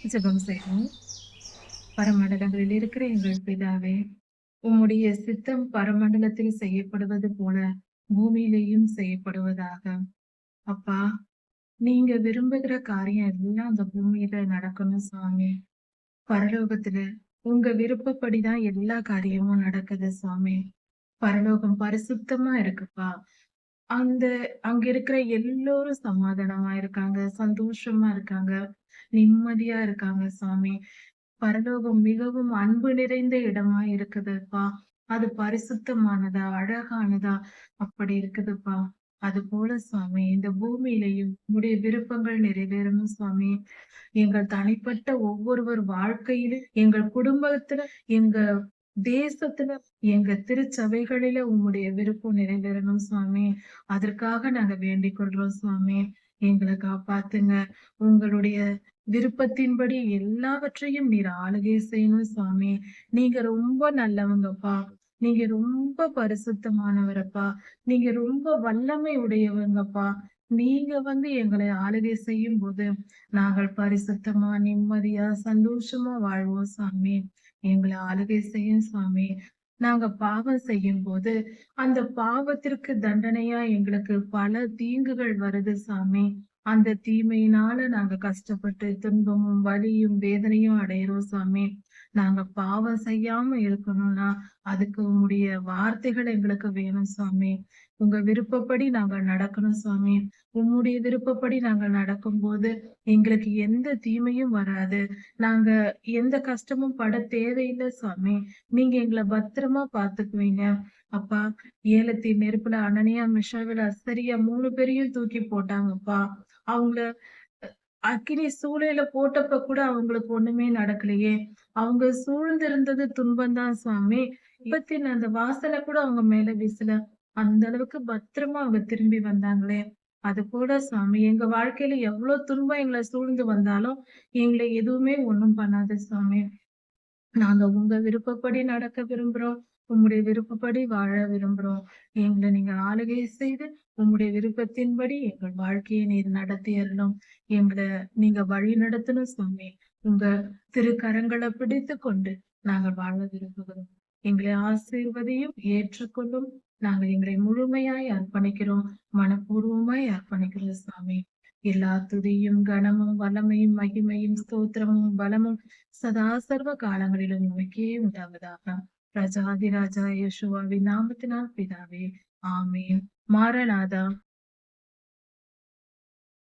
ஜெபம் செய்வோம். பரமண்டலங்களில் இருக்கிற எங்கள் பிதாவே, உம்முடைய சித்தம் பரமண்டலத்தில் செய்யப்படுவது போல பூமியிலேயும் செய்யப்படுவதாக. அப்பா, நீங்க விரும்புகிற காரியம் எல்லாம் அந்த பூமியில நடக்கணும் சுவாமி. பரலோகத்துல உங்க விருப்பப்படிதான் எல்லா காரியமும் நடக்குது சுவாமி. பரலோகம் பரிசுத்தமா இருக்குப்பா. அந்த அங்க இருக்கிற எல்லோரும் சமாதானமா இருக்காங்க, சந்தோஷமா இருக்காங்க, நிம்மதியா இருக்காங்க சாமி. பரலோகம் மிகவும் அன்பு நிறைந்த இடமா இருக்குதுப்பா. அது பரிசுத்தமானதா, அழகானதா அப்படி இருக்குதுப்பா. அது போல சுவாமி இந்த பூமியிலையும் உம்முடைய விருப்பங்கள் நிறைவேறணும் சுவாமி. எங்கள் தனிப்பட்ட ஒவ்வொருவர் வாழ்க்கையிலும், எங்கள் குடும்பத்துல, எங்க தேசத்துல, எங்க திருச்சபைகளில உம்முடைய விருப்பம் நிறைவேறணும் சுவாமி. அதற்காக நாங்க வேண்டிக் கொள்றோம் சுவாமி. எங்களை காப்பாத்துங்க. உங்களுடைய விருப்பத்தின்படி எல்லாவற்றையும் நீர் ஆளுகை செய்யணும் சுவாமி. நீங்க ரொம்ப நல்லவங்கப்பா. நீங்க ரொம்ப பரிசுத்தமானவரப்பா. நீங்க ரொம்ப வல்லமை உடையவங்கப்பா. நீங்க எங்களை ஆளுகை செய்யும்போது, நாங்கள் பரிசுத்தமா, நிம்மதியா, சந்தோஷமா வாழ்வோம் சாமி. எங்களை ஆளுகை செய்யும் சாமி. நாங்க பாவம் செய்யும்போது, அந்த பாவத்திற்கு தண்டனையா எங்களுக்கு பல தீங்குகள் வருது சாமி. அந்த தீமையினால நாங்க கஷ்டப்பட்டு துன்பமும், வலியும், வேதனையும் அடையிறோம் சாமி. நாங்க பாவம் செய்யாம இருக்கணும்னா, அதுக்கு உம்முடைய வார்த்தைகள் எங்களுக்கு வேணும் சாமி. உங்க விருப்பப்படி நாங்க நடக்கணும் சாமி. உம்முடைய விருப்பப்படி நாங்க நடக்கும்போது, எங்களுக்கு எந்த தீமையும் வராது. நாங்க எந்த கஷ்டமும் பட தேவையில்ல சாமி. நீங்க எங்கள பத்திரமா பாத்துக்குவீங்க. அப்பா, ஏலத்தின் நெருப்புல அனனியா, மிஷாவேல், அசரியா 3 பேரையும் தூக்கி போட்டாங்கப்பா. அவங்கள அக்கினி சூளையில போட்டப்ப கூட அவங்களுக்கு ஒண்ணுமே நடக்கலையே. அவங்க சூழ்ந்திருந்தது துன்பம் தான் சுவாமி. விபத்தின் அந்த வாசல கூட அவங்க மேல வீசல. அந்த அளவுக்கு பத்திரமா அவங்க திரும்பி வந்தாங்களே. அது போல சுவாமி எங்க வாழ்க்கையில எவ்ளோ துன்பம் எங்கள சூழ்ந்து வந்தாலும், எங்கள எதுவுமே ஒண்ணும் பண்ணாது சுவாமி. நாங்க உங்க விருப்பப்படி நடக்க விரும்புறோம். உம்முடைய விருப்பப்படி வாழ விரும்புறோம். எங்கள நீங்க ஆளுகை செய்து, உம்முடைய விருப்பத்தின்படி எங்கள் வாழ்க்கையை நீர் நடத்தி அருளும். எங்கள நீங்க வழி நடத்தணும் சுவாமி. உங்க திருக்கரங்கள பிடித்துக் கொண்டு நாங்கள் வாழ விரும்புகிறோம். எங்களை ஆசீர்வதியும், ஏற்றுக்கொள்ளும். நாங்கள் எங்களை முழுமையாய் அர்ப்பணிக்கிறோம். மனப்பூர்வமாய் அர்ப்பணிக்கிறோம் சுவாமி. எல்லா துதியும், கனமும், வல்லமையும், மகிமையும், ஸ்தோத்திரமும், பலமும் சதா சர்வ காலங்களிலும் உமக்கே உண்டாவதாக. ராஜாதிராஜா யேசுவாவின் நாமத்தினால் பிதாவே. ஆமென். மாரநாதா.